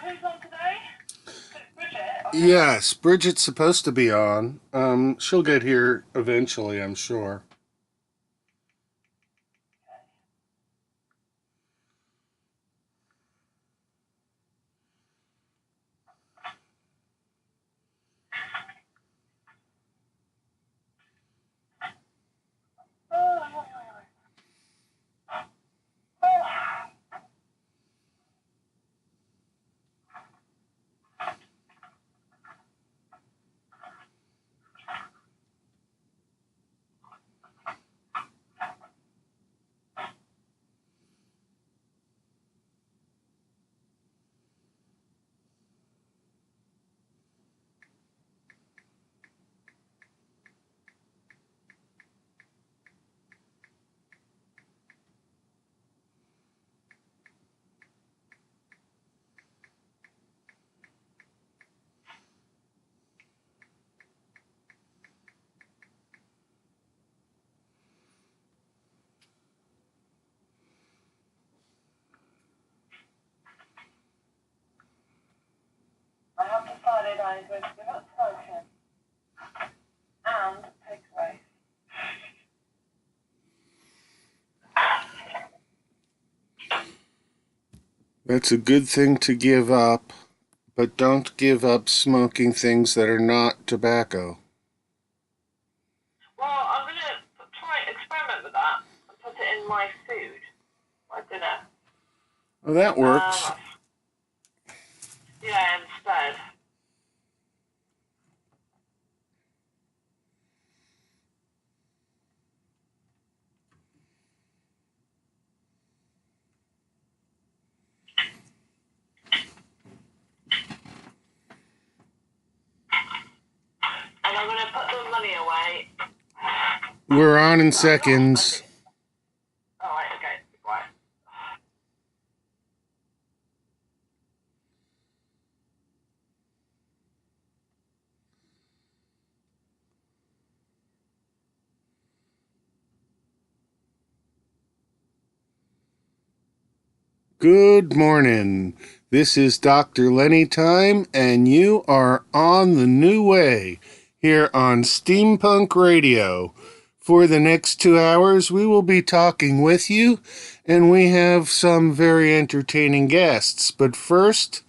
who's on today? Bridgette? Yes, Bridgette's supposed to be on. She'll get here eventually, I'm sure. I have decided I am going to give up smoking and take away. That's a good thing to give up, but don't give up smoking things that are not tobacco. Well, I'm going to try and experiment with that and put it in my food, my dinner. Oh, that works. Yeah, instead. And I'm going to put the money away. We're on in seconds. Alright, okay, be quiet. Good morning. This is Dr. Lenny Thyme, and you are on the new way here on Steampunk Radio. For the next 2 hours, we will be talking with you, and we have some very entertaining guests. But first,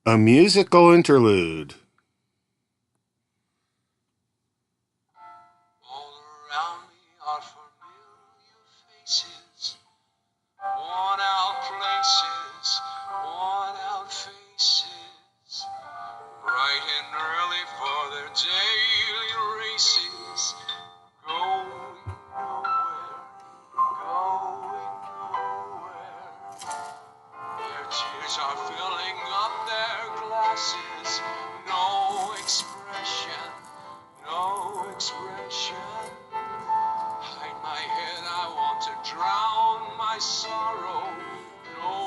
a musical interlude. All around me are familiar faces, worn out places, worn out faces, bright and early for their daily races, going nowhere, going nowhere. Their tears are filling up their glasses, no expression, no expression. Hide my head, I want to drown my sorrow. No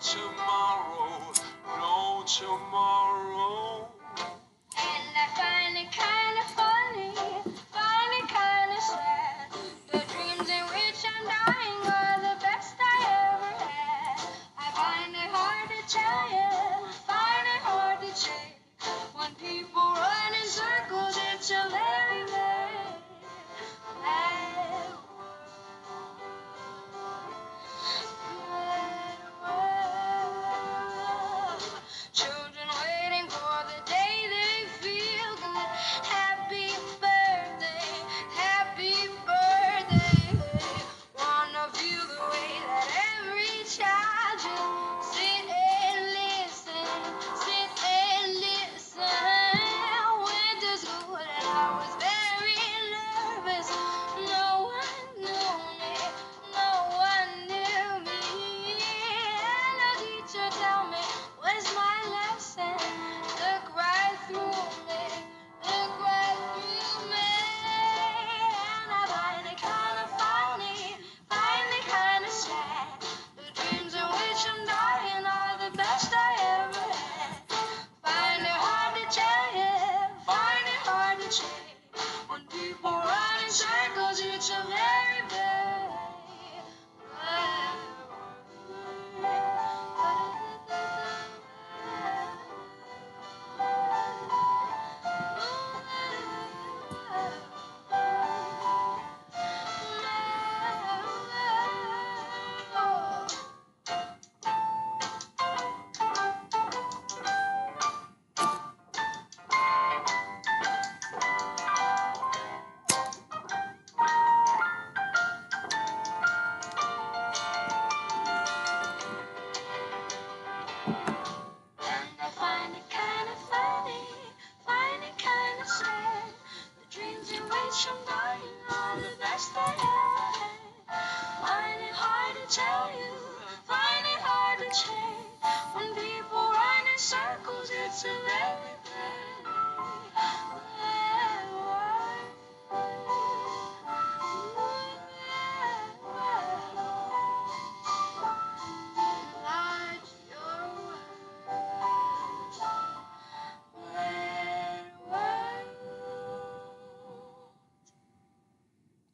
tomorrow, no tomorrow. And I find it kind of funny, find it kind of sad. The dreams in which I'm dying are the best I ever had. I find it hard to tell you, find it hard to say. When people run in circles, it's a very, very bad world. Children waiting for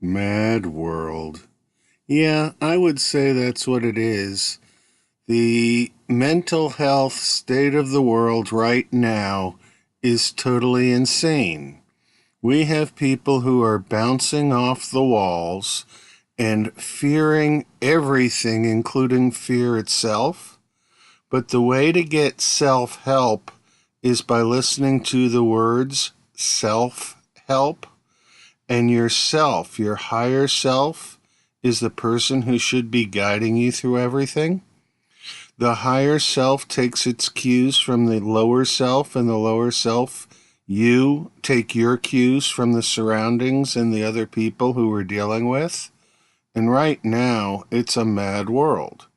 Mad world. Yeah, I would say that's what it is. The mental health state of the world right now is totally insane. We have people who are bouncing off the walls and fearing everything, including fear itself. But the way to get self-help is by listening to the words self-help. And yourself, your higher self, is the person who should be guiding you through everything. The higher self takes its cues from the lower self, and the lower self, you take your cues from the surroundings and the other people who we're dealing with. And right now, it's a mad world.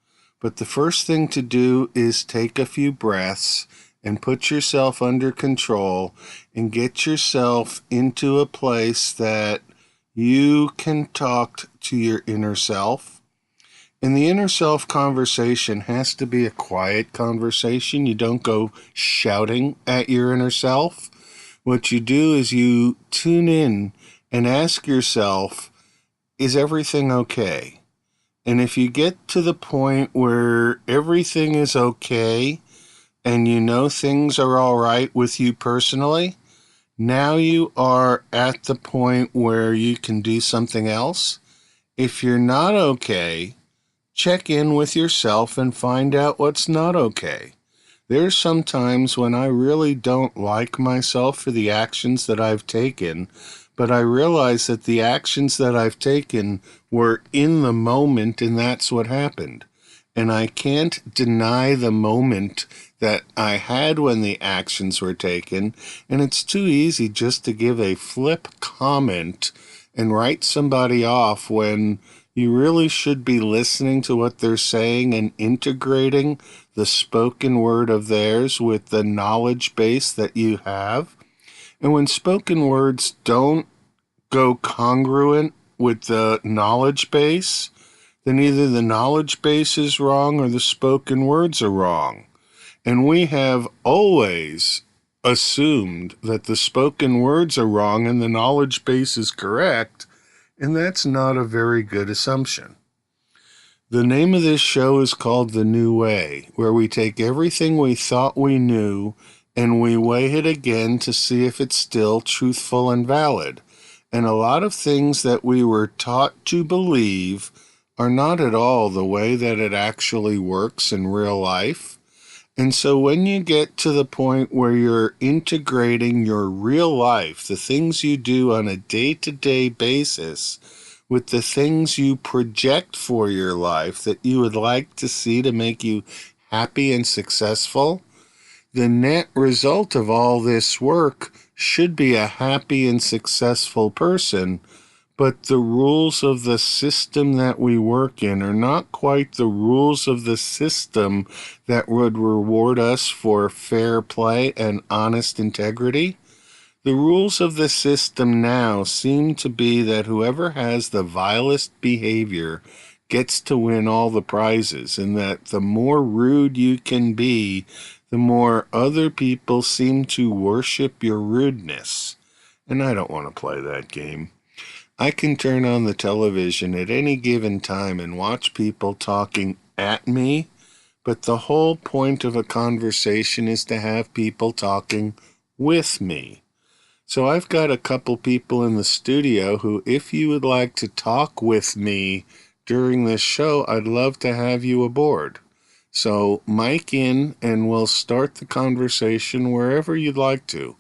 But the first thing to do is take a few breaths and put yourself under control and get yourself into a place that you can talk to your inner self. And the inner self conversation has to be a quiet conversation. You don't go shouting at your inner self. What you do is you tune in and ask yourself, is everything okay? And if you get to the point where everything is okay and you know things are all right with you personally, now you are at the point where you can do something else. If you're not okay, check in with yourself and find out what's not okay. There's some times when I really don't like myself for the actions that I've taken, but I realize that the actions that I've taken were in the moment, and that's what happened. And I can't deny the moment that I had when the actions were taken, and it's too easy just to give a flip comment and write somebody off when you really should be listening to what they're saying and integrating the spoken word of theirs with the knowledge base that you have. And when spoken words don't go congruent with the knowledge base, then either the knowledge base is wrong or the spoken words are wrong. And we have always assumed that the spoken words are wrong and the knowledge base is correct, and that's not a very good assumption. The name of this show is called The New Way, where we take everything we thought we knew and we weigh it again to see if it's still truthful and valid. And a lot of things that we were taught to believe are not at all the way that it actually works in real life. And so when you get to the point where you're integrating your real life, the things you do on a day-to-day basis, with the things you project for your life that you would like to see to make you happy and successful, the net result of all this work should be a happy and successful person. But the rules of the system that we work in are not quite the rules of the system that would reward us for fair play and honest integrity. The rules of the system now seem to be that whoever has the vilest behavior gets to win all the prizes, and that the more rude you can be, the more other people seem to worship your rudeness. And I don't want to play that game. I can turn on the television at any given time and watch people talking at me, but the whole point of a conversation is to have people talking with me. So I've got a couple people in the studio who, if you would like to talk with me during this show, I'd love to have you aboard. So mic in and we'll start the conversation wherever you'd like to,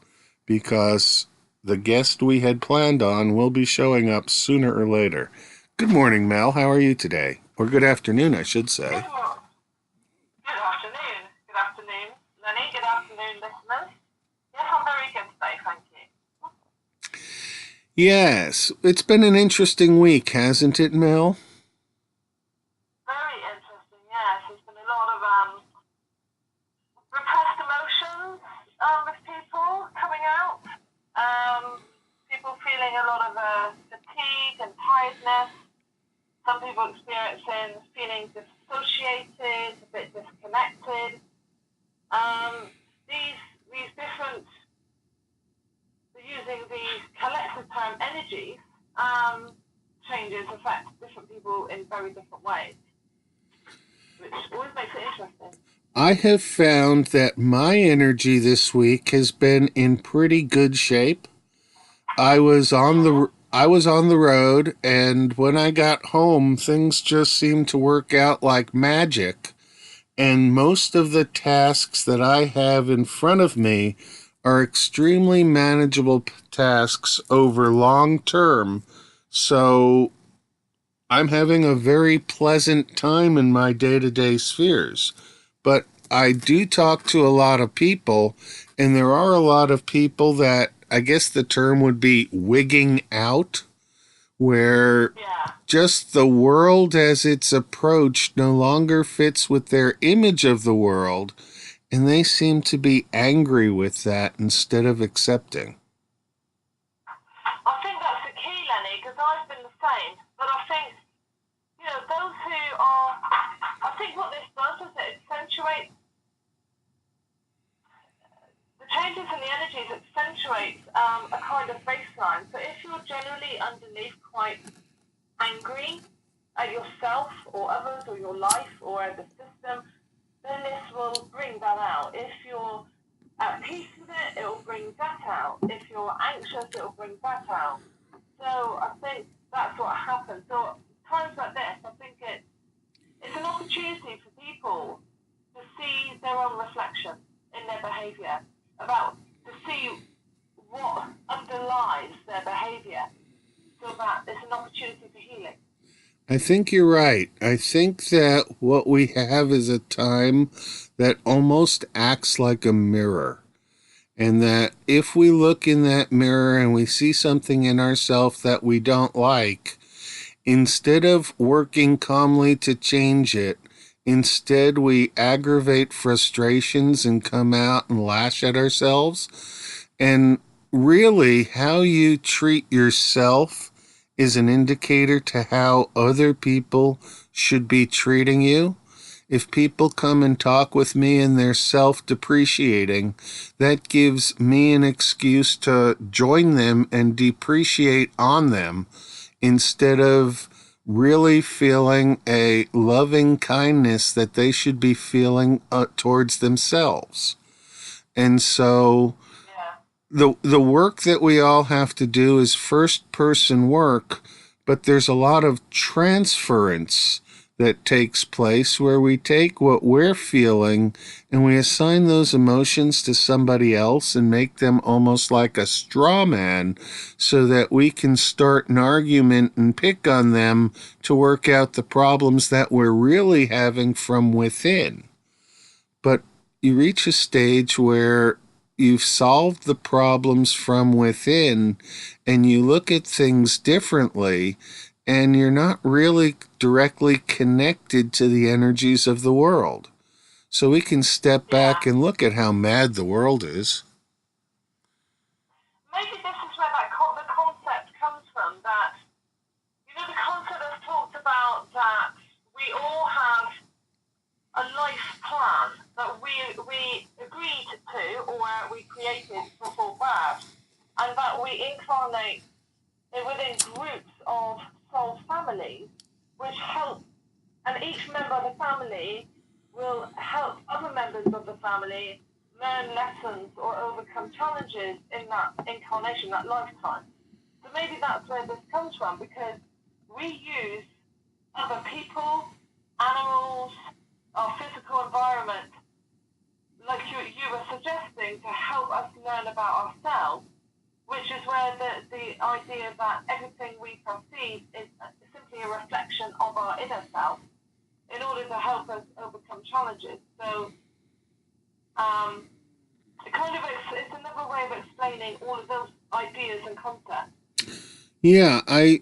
because the guest we had planned on will be showing up sooner or later. Good morning, Mel. How are you today? Or good afternoon, I should say. Good afternoon. Good afternoon, Lenny. Good afternoon, listeners. Yes, I'm very good today, thank you. Yes, it's been an interesting week, hasn't it, Mel? Very interesting, yes. There's been a lot of repressed emotions with people coming out. People feeling a lot of fatigue and tiredness. Some people experiencing feeling dissociated, a bit disconnected. These different, using the collective term energies, changes affect different people in very different ways, which always makes it interesting. I have found that my energy this week has been in pretty good shape. I was on the road, and when I got home, things just seemed to work out like magic. And most of the tasks that I have in front of me are extremely manageable tasks over long term. So I'm having a very pleasant time in my day-to-day spheres. But I do talk to a lot of people, and there are a lot of people that I guess the term would be wigging out, where Yeah. just the world as it's approached no longer fits with their image of the world, and they seem to be angry with that instead of accepting. I think that's the key, Lenny, because I've been the same. But I think, those who are, I think what this does is it accentuates the changes in the energies, accentuates a kind of baseline. So if you're generally underneath quite angry at yourself or others or your life or at the system, then this will bring that out. If you're at peace with it, it will bring that out. If you're anxious, it will bring that out. So I think that's what happens. So times like this, I think it's an opportunity for people to see their own reflection in their behaviour, to see what underlies their behaviour, so that it's an opportunity for healing. I think you're right. I think that what we have is a time that almost acts like a mirror. And that if we look in that mirror and we see something in ourselves that we don't like, instead of working calmly to change it, instead we aggravate frustrations and come out and lash at ourselves. And really, how you treat yourself is an indicator to how other people should be treating you. If people come and talk with me and they're self-depreciating, that gives me an excuse to join them and depreciate on them instead of really feeling a loving kindness that they should be feeling towards themselves. And so the work that we all have to do is first person work, but there's a lot of transference that takes place where we take what we're feeling and we assign those emotions to somebody else and make them almost like a straw man so that we can start an argument and pick on them to work out the problems that we're really having from within. But you reach a stage where you've solved the problems from within and you look at things differently, and you're not really directly connected to the energies of the world. So we can step back and look at how mad the world is. Maybe this is where the concept comes from, that, the concept that's talked about, that we all have a life plan that we agreed to, or we created before birth, and that we incarnate within groups of soul families, which help, and each member of the family will help other members of the family learn lessons or overcome challenges in that incarnation, that lifetime. So maybe that's where this comes from, because we use other people, animals, our physical environment, like you were suggesting, to help us learn about ourselves, which is where the idea that everything we perceive is simply a reflection of our inner self in order to help us overcome challenges. So it's another way of explaining all of those ideas and concepts. Yeah, I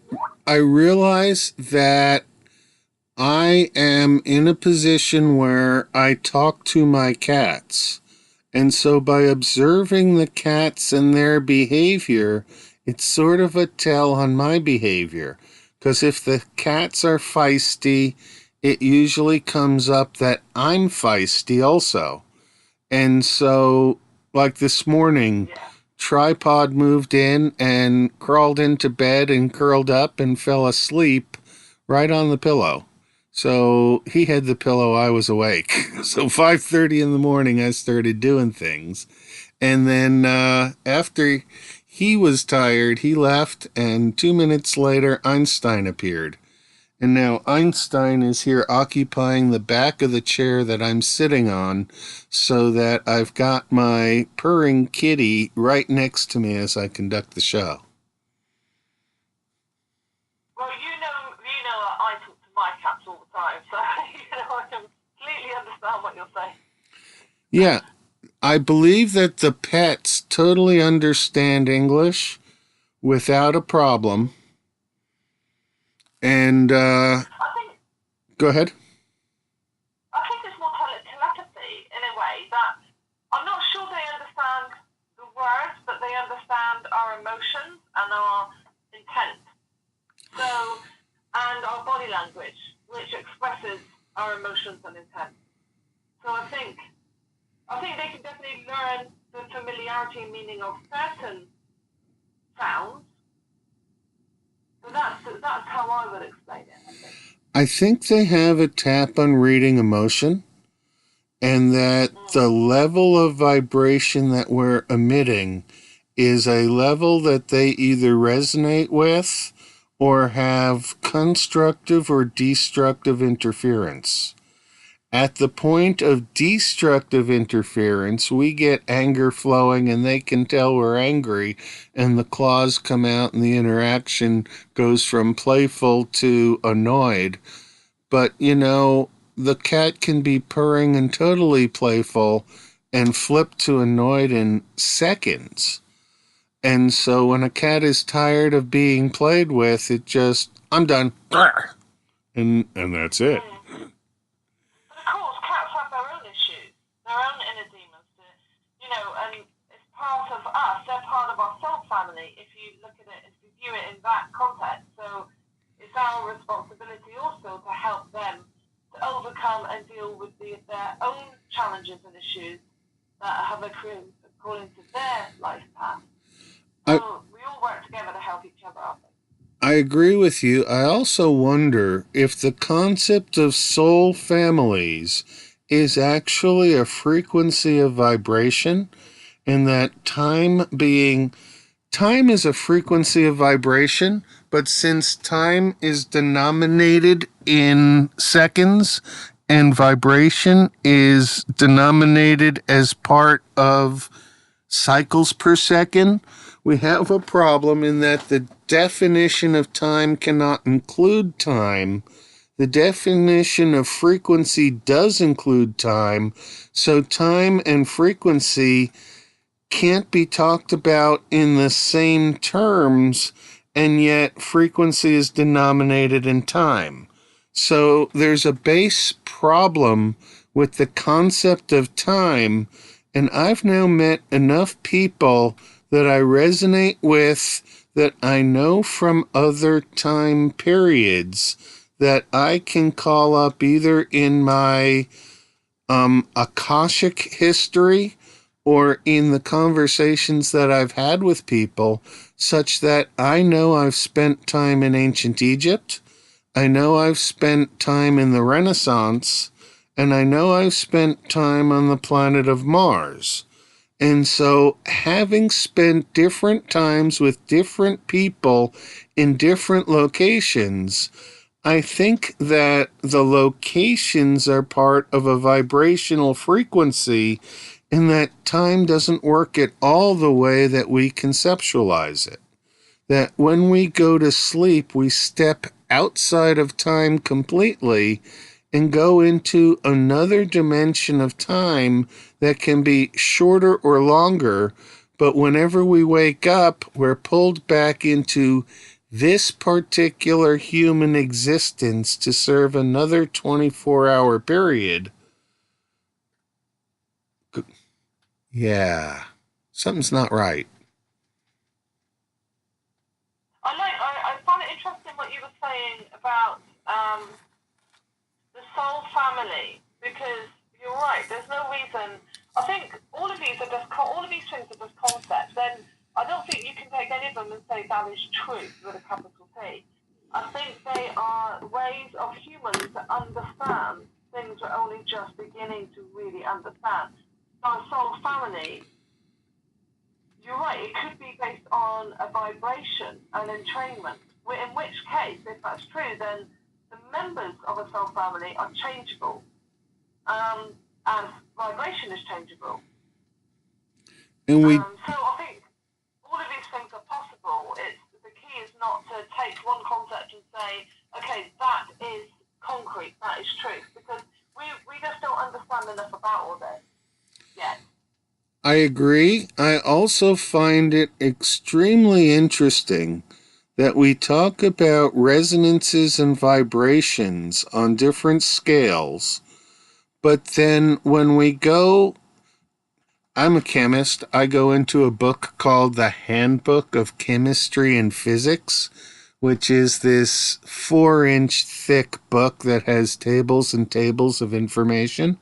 realize that I am in a position where I talk to my cats. And so by observing the cats and their behavior, it's sort of a tell on my behavior. Because if the cats are feisty, it usually comes up that I'm feisty also. And so, like this morning, tripod moved in and crawled into bed and curled up and fell asleep right on the pillow. So he had the pillow, I was awake. So 5:30 in the morning, I started doing things. And then after he was tired, he left, and 2 minutes later, Einstein appeared. And now Einstein is here occupying the back of the chair that I'm sitting on, so that I've got my purring kitty right next to me as I conduct the show. Well, I talk to my cats all the time, so I completely understand what you're saying. Yeah, I believe that the pets totally understand English without a problem. And go ahead. I think it's more telepathy in a way that I'm not sure they understand the words, but they understand our emotions and our intent. So, and our body language, which expresses our emotions and intent. So I think they can definitely learn the familiarity and meaning of certain sounds. So that's how I would explain it, I think. I think they have a tap on reading emotion, and that the level of vibration that we're emitting is a level that they either resonate with or have constructive or destructive interference. At the point of destructive interference, we get anger flowing, and they can tell we're angry, and the claws come out, and the interaction goes from playful to annoyed. But, the cat can be purring and totally playful and flip to annoyed in seconds. And so when a cat is tired of being played with, it just, I'm done. And that's it. But of course, cats have their own issues, their own inner demons, and it's part of us. They're part of our soul family. If you look at it, if you view it in that context, so it's our responsibility also to help them to overcome and deal with their own challenges and issues that have occurred according to their life path. So we all work together to help each other out. I agree with you. I also wonder if the concept of soul families is actually a frequency of vibration, and that time is a frequency of vibration, but since time is denominated in seconds and vibration is denominated as part of cycles per second, we have a problem in that the definition of time cannot include time. The definition of frequency does include time, so time and frequency can't be talked about in the same terms, and yet frequency is denominated in time. So there's a base problem with the concept of time, and I've now met enough people that I resonate with, that I know from other time periods, that I can call up either in my Akashic history or in the conversations that I've had with people, such that I know I've spent time in ancient Egypt, I know I've spent time in the Renaissance, and I know I've spent time on the planet of Mars. And so, having spent different times with different people in different locations, I think that the locations are part of a vibrational frequency, and that time doesn't work at all the way that we conceptualize it. That when we go to sleep, we step outside of time completely and go into another dimension of time that can be shorter or longer, but whenever we wake up, we're pulled back into this particular human existence to serve another 24-hour period. Yeah, something's not right. I find it interesting what you were saying about the soul family, because you're right. There's no reason. I think all of these things are just concepts. Then I don't think you can take any of them and say that is truth with a capital T. I think they are ways of humans to understand things we're only just beginning to really understand. So a soul family, you're right, it could be based on a vibration, an entrainment, in which case, if that's true, then the members of a soul family are changeable, and vibration is changeable. And we So I think all of these things are possible. The key is not to take one concept and say, okay, that is concrete, that is truth, because we just don't understand enough about all this yet. I agree. I also find it extremely interesting that we talk about resonances and vibrations on different scales, but then when we go, I'm a chemist, I go into a book called The Handbook of Chemistry and Physics, which is this 4-inch thick book that has tables and tables of information.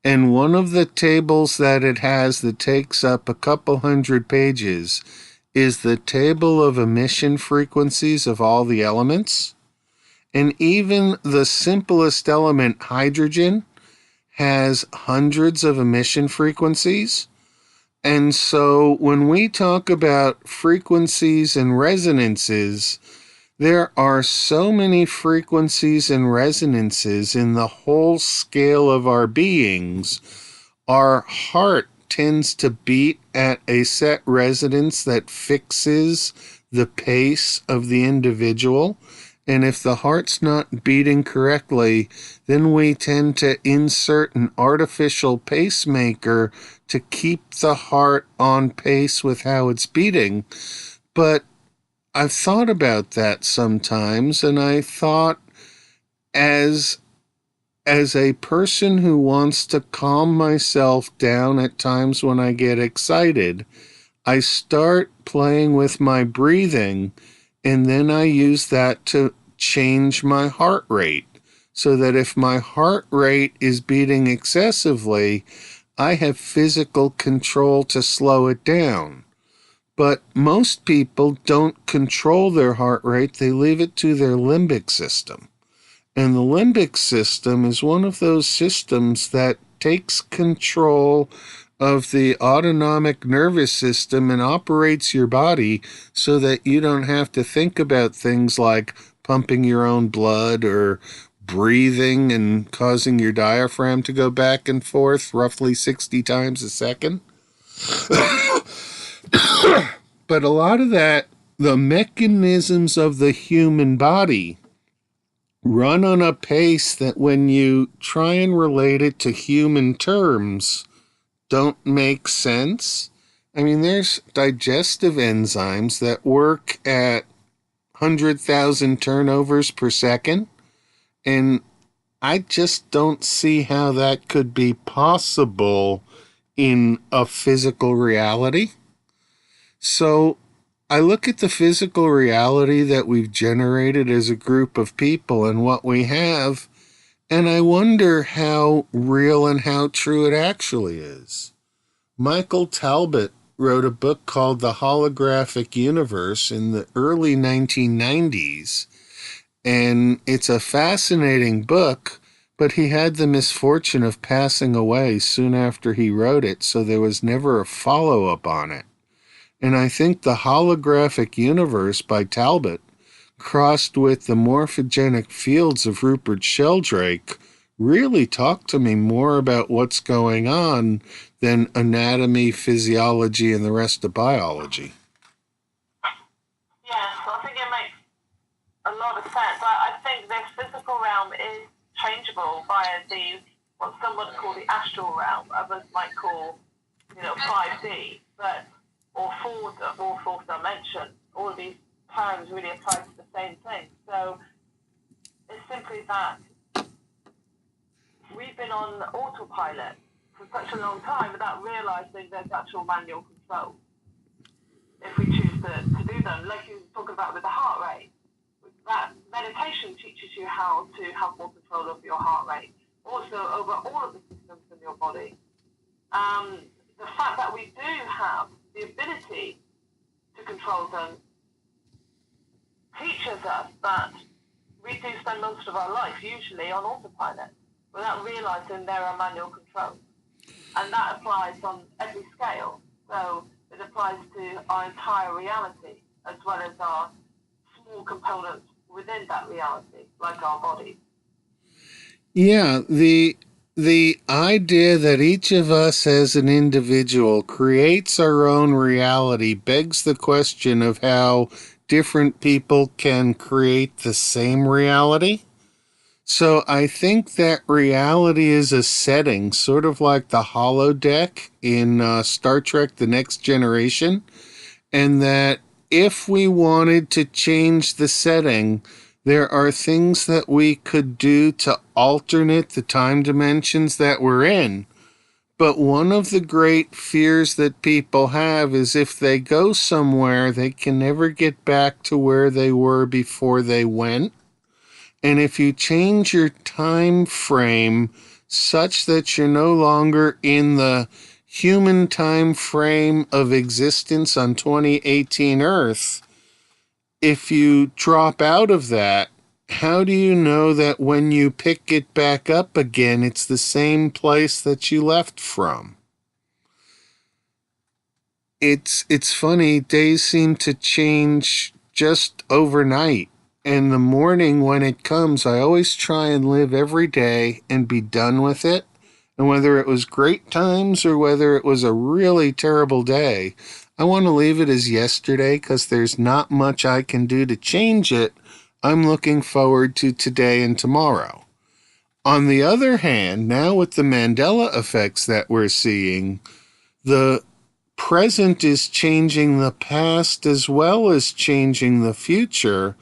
And one of the tables that it has that takes up a couple hundred pages is the table of emission frequencies of all the elements. And even the simplest element, hydrogen, has hundreds of emission frequencies. And so when we talk about frequencies and resonances, there are so many frequencies and resonances in the whole scale of our beings. Our heart tends to beat at a set resonance that fixes the pace of the individual. And if the heart's not beating correctly, then we tend to insert an artificial pacemaker to keep the heart on pace with how it's beating. But I've thought about that sometimes, and I thought as a person who wants to calm myself down at times when I get excited, I start playing with my breathing, and then I use that to change my heart rate, so that if my heart rate is beating excessively, I have physical control to slow it down. But most people don't control their heart rate, they leave it to their limbic system. And the limbic system is one of those systems that takes control of the autonomic nervous system and operates your body so that you don't have to think about things like pumping your own blood or breathing and causing your diaphragm to go back and forth roughly 60 times a second. But a lot of that, the mechanisms of the human body run on a pace that when you try and relate it to human terms, don't make sense. I mean, there's digestive enzymes that work at 100,000 turnovers per second, and I just don't see how that could be possible in a physical reality. So I look at the physical reality that we've generated as a group of people and what we have, and I wonder how real and how true it actually is. Michael Talbot wrote a book called The Holographic Universe in the early 1990s, and it's a fascinating book, but he had the misfortune of passing away soon after he wrote it, so there was never a follow-up on it. And I think The Holographic Universe by Talbot, crossed with the morphogenic fields of Rupert Sheldrake, really talk to me more about what's going on than anatomy, physiology, and the rest of biology. Yes, I think it makes a lot of sense. I think this physical realm is changeable via what some would call the astral realm, others might call, 5D, or fourth dimension. All of these terms really apply to the same thing. So it's simply that we've been on autopilot for such a long time without realizing there's actual manual control. If we choose to do them, like you were talking about with the heart rate, that meditation teaches you how to have more control of your heart rate, also over all of the systems in your body. The fact that we do have the ability control zone teaches us that we do spend most of our life usually on autopilot without realizing there are manual controls. And that applies on every scale. So it applies to our entire reality as well as our small components within that reality, like our body. Yeah, the idea that each of us as an individual creates our own reality begs the question of how different people can create the same reality. So I think that reality is a setting, sort of like the holodeck in Star Trek The Next Generation, and that if we wanted to change the setting, there are things that we could do to alternate the time dimensions that we're in. But one of the great fears that people have is if they go somewhere, they can never get back to where they were before they went. And if you change your time frame such that you're no longer in the human time frame of existence on 2018 Earth, if you drop out of that, how do you know that when you pick it back up again, it's the same place that you left from? It's funny, days seem to change just overnight. And the morning when it comes, I always try and live every day and be done with it. And whether it was great times or whether it was a really terrible day, I want to leave it as yesterday because there's not much I can do to change it. I'm looking forward to today and tomorrow. On the other hand, now with the Mandela effects that we're seeing, the present is changing the past as well as changing the future.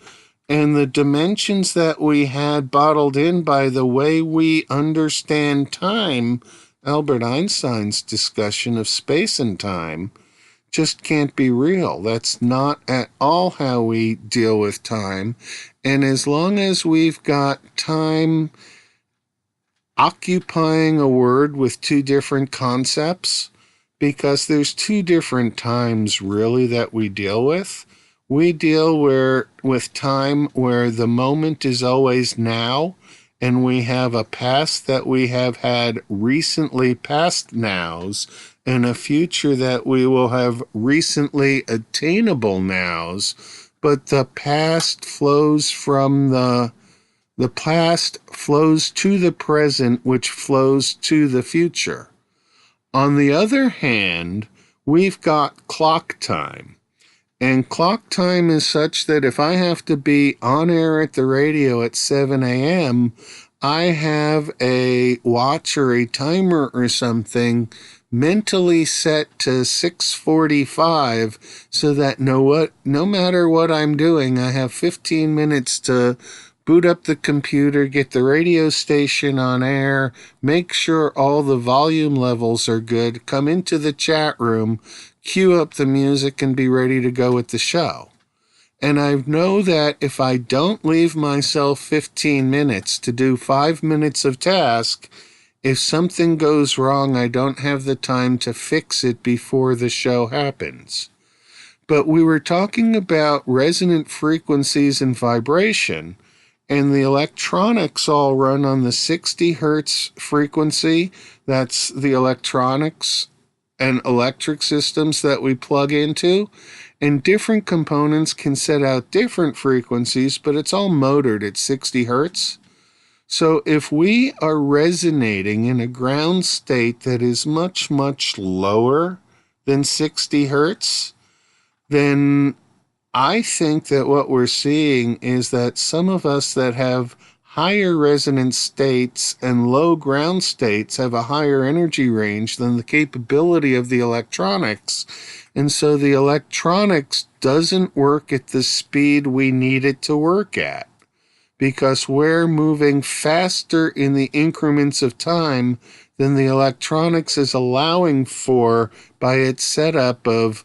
And the dimensions that we had bottled in by the way we understand time, Albert Einstein's discussion of space and time, just can't be real. That's not at all how we deal with time. And as long as we've got time occupying a word with two different concepts, because there's two different times really that we deal with. We deal with time where the moment is always now, and we have a past that we have had recently past nows, and a future that we will have recently attainable nows. But the past flows from the past flows to the present, which flows to the future. On the other hand, we've got clock time. And clock time is such that if I have to be on air at the radio at 7 a.m., I have a watch or a timer or something mentally set to 6:45 so that no matter what I'm doing, I have 15 minutes to boot up the computer, get the radio station on air, make sure all the volume levels are good, come into the chat room, cue up the music, and be ready to go with the show. And I know that if I don't leave myself 15 minutes to do 5 minutes of task, if something goes wrong, I don't have the time to fix it before the show happens. But we were talking about resonant frequencies and vibration, and the electronics all run on the 60 hertz frequency. That's the electronics and electric systems that we plug into. And different components can set out different frequencies, but it's all motored at 60 hertz. So if we are resonating in a ground state that is much, much lower than 60 hertz, then I think that what we're seeing is that some of us that have higher resonance states and low ground states have a higher energy range than the capability of the electronics. And so the electronics doesn't work at the speed we need it to work at, because we're moving faster in the increments of time than the electronics is allowing for by its setup of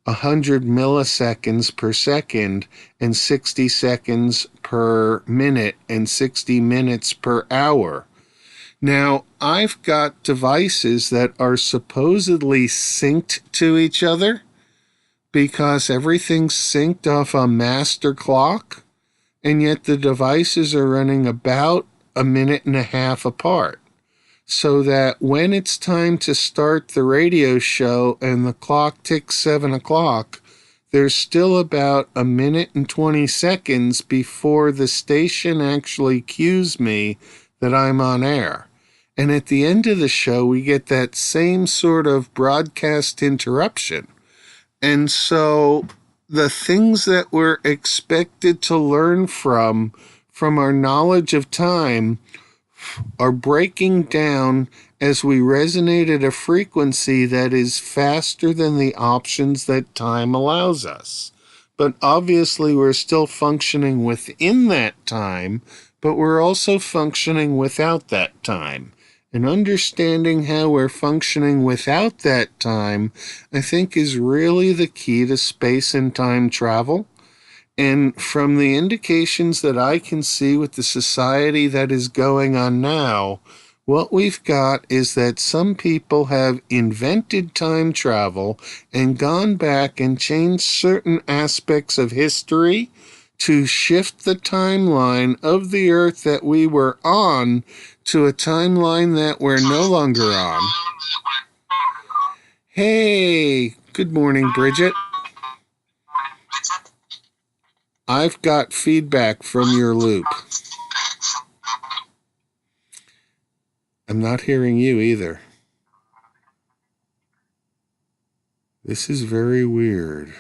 100 milliseconds per second and 60 seconds per minute and 60 minutes per hour. Now, I've got devices that are supposedly synced to each other, because everything's synced off a master clock, and yet the devices are running about a minute and a half apart. So that when it's time to start the radio show and the clock ticks 7 o'clock, there's still about a minute and 20 seconds before the station actually cues me that I'm on air. And at the end of the show, we get that same sort of broadcast interruption. And so the things that we're expected to learn from our knowledge of time are breaking down as we resonate at a frequency that is faster than the options that time allows us. But obviously we're still functioning within that time, but we're also functioning without that time. And understanding how we're functioning without that time, I think, is really the key to space and time travel. And from the indications that I can see with the society that is going on now, what we've got is that some people have invented time travel and gone back and changed certain aspects of history to shift the timeline of the Earth that we were on to a timeline that we're no longer on. Hey, good morning, Bridgette. I've got feedback from your loop. I'm not hearing you either. This is very weird.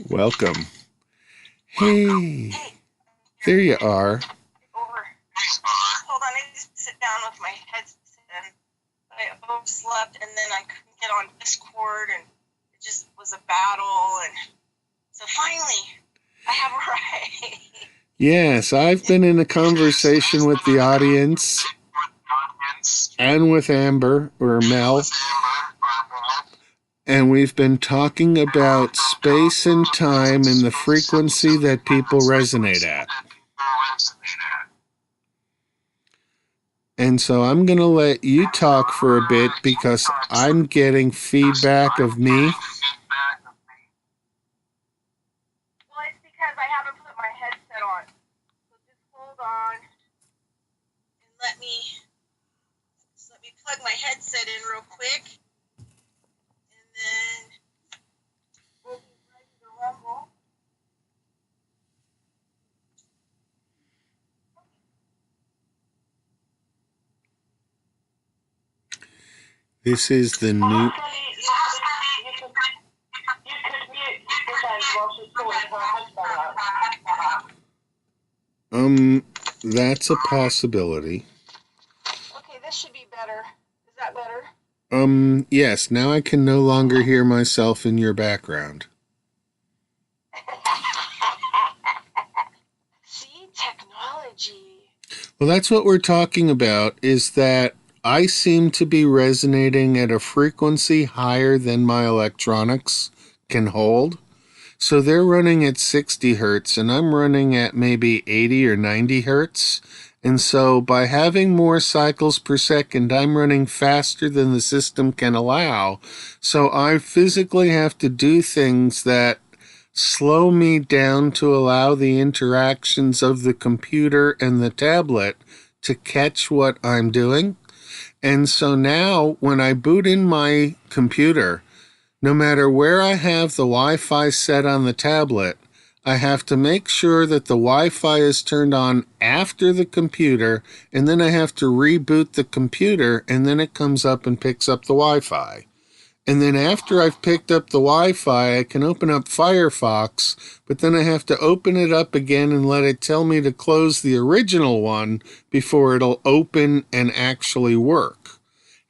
Welcome. Hey, there you are. Hold on, I just sit down with my headset in. I overslept, and then I couldn't get on Discord, and it just was a battle, and so finally, I have a right. Yes, I've been in a conversation with the audience and with Amber, or Mel, and we've been talking about space and time and the frequency that people resonate at. And so I'm going to let you talk for a bit because I'm getting feedback of me. Well, it's because I haven't put my headset on. So just hold on and let me plug my headset in real quick. And then we'll be ready to rumble. This is the new... You could mute this end while she's sorting her headset out. That's a possibility. Okay, this should be better. Is that better? Yes, now I can no longer hear myself in your background. See, technology. Well, that's what we're talking about, is that I seem to be resonating at a frequency higher than my electronics can hold. So they're running at 60 hertz, and I'm running at maybe 80 or 90 hertz. And so by having more cycles per second, I'm running faster than the system can allow. So I physically have to do things that slow me down to allow the interactions of the computer and the tablet to catch what I'm doing. And so now when I boot in my computer, no matter where I have the Wi-Fi set on the tablet, I have to make sure that the Wi-Fi is turned on after the computer, and then I have to reboot the computer, and then it comes up and picks up the Wi-Fi. And then after I've picked up the Wi-Fi, I can open up Firefox, but then I have to open it up again and let it tell me to close the original one before it'll open and actually work.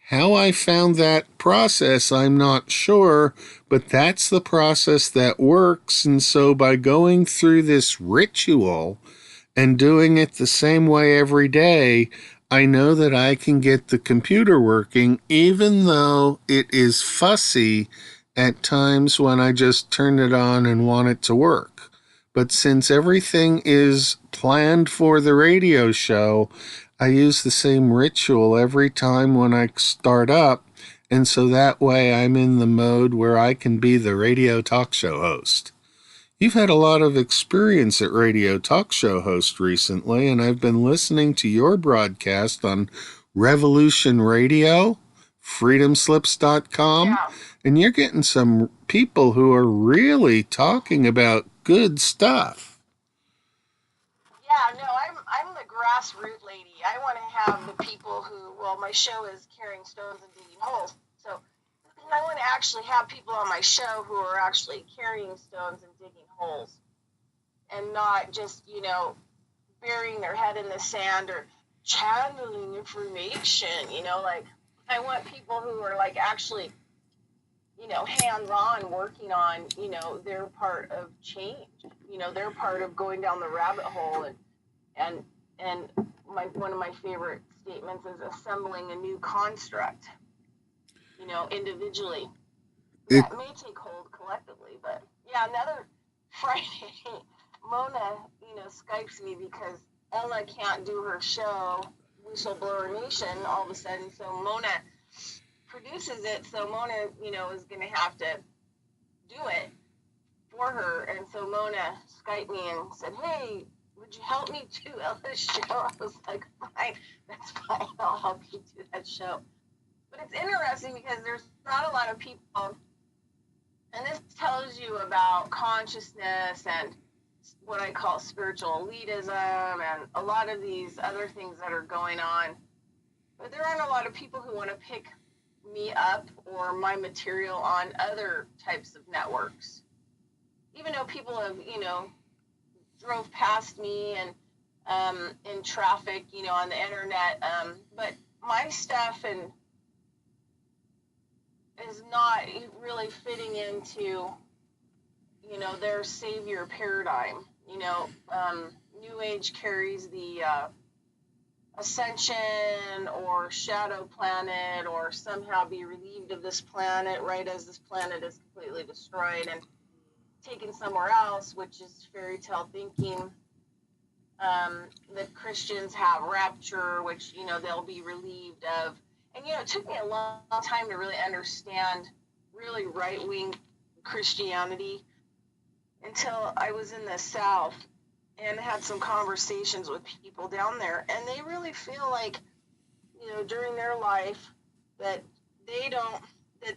How I found that process, I'm not sure, but that's the process that works. And so by going through this ritual and doing it the same way every day, I know that I can get the computer working, even though it is fussy at times when I just turn it on and want it to work. But since everything is planned for the radio show, I use the same ritual every time when I start up, And so that way I'm in the mode where I can be the radio talk show host. You've had a lot of experience at radio talk show host recently, and I've been listening to your broadcast on Revolution Radio, freedomslips.com, Yeah. and you're getting some people who are really talking about good stuff. Yeah, no, I'm the grassroots lady. I want to have the people who, well, my show is carrying stones and digging holes. So I want to actually have people on my show who are actually carrying stones and digging holes and not just, burying their head in the sand or channeling information, like I want people who are like actually, hands-on working on, their part of change, their part of going down the rabbit hole and one of my favorite statements is assembling a new construct, individually. That may take hold collectively, but yeah, another Friday, Mona, Skypes me because Ella can't do her show, Whistleblower Nation, all of a sudden, so Mona produces it, so Mona, is going to have to do it for her, and so Mona Skyped me and said, hey, would you help me do Ella's show? I was like, fine, that's fine, I'll help you do that show. But it's interesting because there's not a lot of people, and this tells you about consciousness and what I call spiritual elitism and a lot of these other things that are going on. But there aren't a lot of people who want to pick me up or my material on other types of networks. Even though people have, drove past me and in traffic, on the internet, but my stuff is not really fitting into, their savior paradigm. New Age carries the ascension or shadow planet or somehow be relieved of this planet right as this planet is completely destroyed and taken somewhere else, which is fairy tale thinking. The Christians have rapture, which, they'll be relieved of. And, it took me a long time to really understand really right-wing Christianity until I was in the South and had some conversations with people down there. And they really feel like, during their life that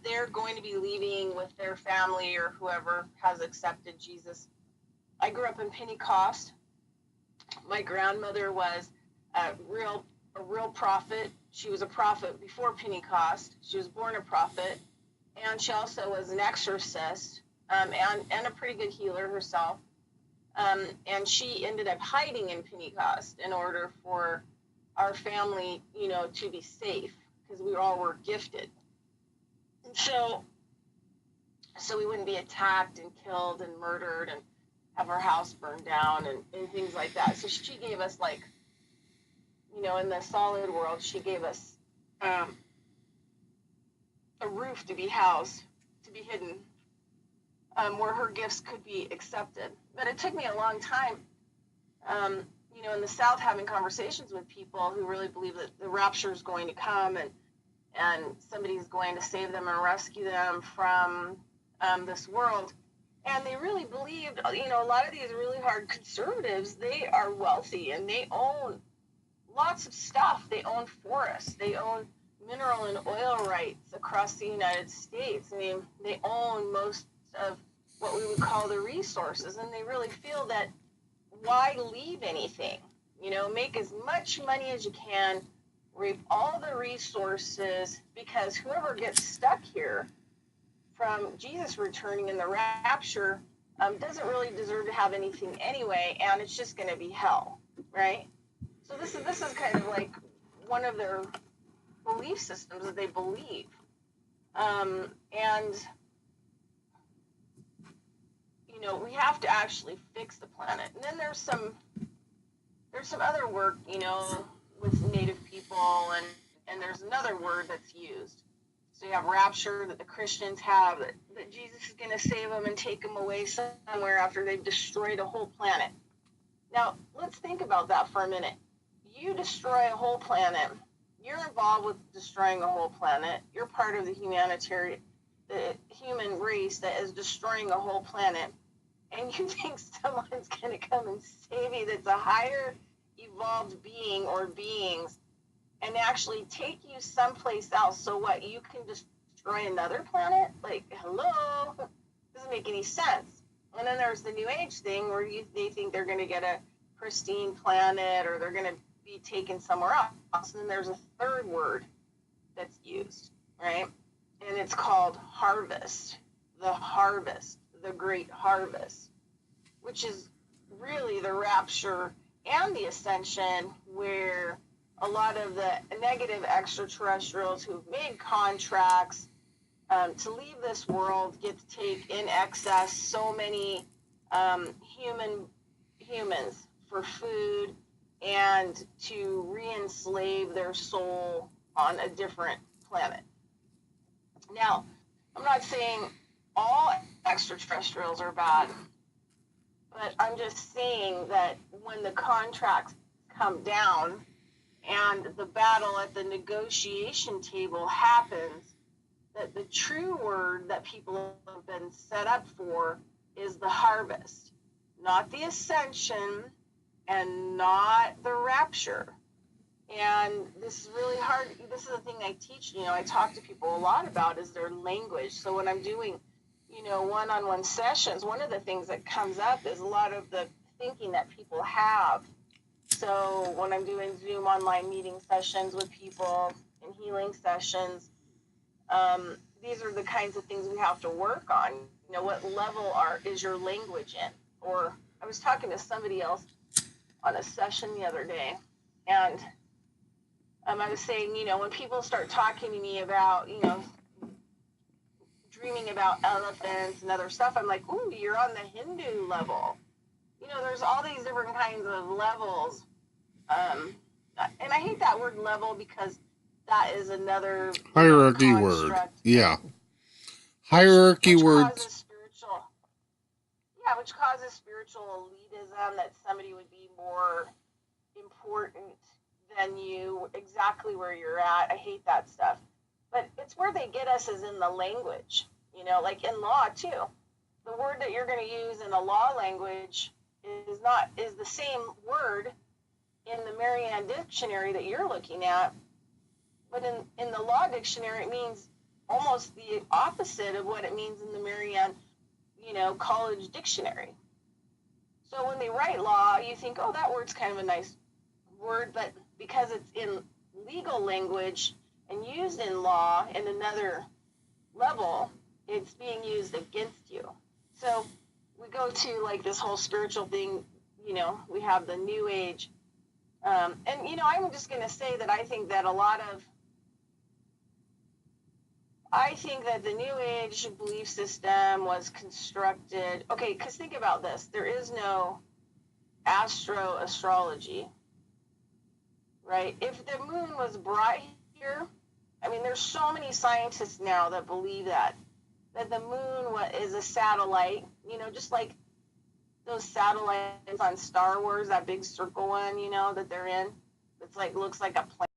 they're going to be leaving with their family or whoever has accepted Jesus. I grew up in Pentecost. My grandmother was a real prophet. She was a prophet before Pentecost. She was born a prophet, and she also was an exorcist and a pretty good healer herself. And she ended up hiding in Pentecost in order for our family, to be safe because we all were gifted. And so we wouldn't be attacked and killed and murdered and have our house burned down and things like that. So she gave us in the solid world, she gave us a roof to be housed, to be hidden, where her gifts could be accepted. But it took me a long time, in the South, having conversations with people who really believe that the rapture is going to come and somebody's going to save them and rescue them from this world. And they really believed, a lot of these really hard conservatives, they are wealthy and they own lots of stuff. They own forests. They own mineral and oil rights across the United States. I mean, they own most of what we would call the resources. And they really feel that why leave anything? Make as much money as you can, reap all the resources, because whoever gets stuck here from Jesus returning in the rapture doesn't really deserve to have anything anyway, and it's just going to be hell, right? So this is kind of like one of their belief systems that they believe, and we have to actually fix the planet. And then there's some other work, with Native people, and there's another word that's used. So you have rapture that the Christians have, that Jesus is going to save them and take them away somewhere after they've destroyed a whole planet. Now, let's think about that for a minute. You destroy a whole planet, you're involved with destroying a whole planet. You're part of the human race that is destroying a whole planet. And you think someone's going to come and save you that's a higher evolved being or beings and actually take you someplace else. So what, you can destroy another planet? Like, hello? Doesn't make any sense. And then there's the New Age thing where they think they're going to get a pristine planet or they're going to be taken somewhere else. And then there's a third word that's used, right? And it's called harvest. The harvest, the great harvest, which is really the rapture and the ascension, where a lot of the negative extraterrestrials who've made contracts to leave this world get to take in excess so many humans for food and to re-enslave their soul on a different planet. Now, I'm not saying all extraterrestrials are bad, but I'm just saying that when the contracts come down and the battle at the negotiation table happens, that the true word that people have been set up for is the harvest, not the ascension and not the rapture. And this is really hard. This is the thing I teach, I talk to people a lot about is their language. So when I'm doing, one-on-one sessions, one of the things that comes up is a lot of the thinking that people have. So when I'm doing Zoom online meeting sessions with people and healing sessions, these are the kinds of things we have to work on. What level is your language in? Or I was talking to somebody else on a session the other day, and I was saying, when people start talking to me about, dreaming about elephants and other stuff, I'm like, ooh, you're on the Hindu level. There's all these different kinds of levels. And I hate that word level because that is another hierarchy word. Yeah. Hierarchy words. Which causes spiritual elitism, that somebody would be more important than you, exactly where you're at. I hate that stuff. But it's where they get us is in the language, like in law too. The word that you're going to use in the law language is the same word in the Marianne dictionary that you're looking at. But in the law dictionary, it means almost the opposite of what it means in the Marianne, college dictionary. So when they write law, you think, oh, that word's kind of a nice word, but because it's in legal language and used in law in another level, it's being used against you. So we go to like this whole spiritual thing, we have the New Age. And, I'm just going to say that I think that the New Age belief system was constructed. Okay, because think about this. There is no astrology, right? If the moon was bright here, there's so many scientists now that believe that the moon is a satellite, just like those satellites on Star Wars, that big circle one, that they're in. It's like, looks like a planet.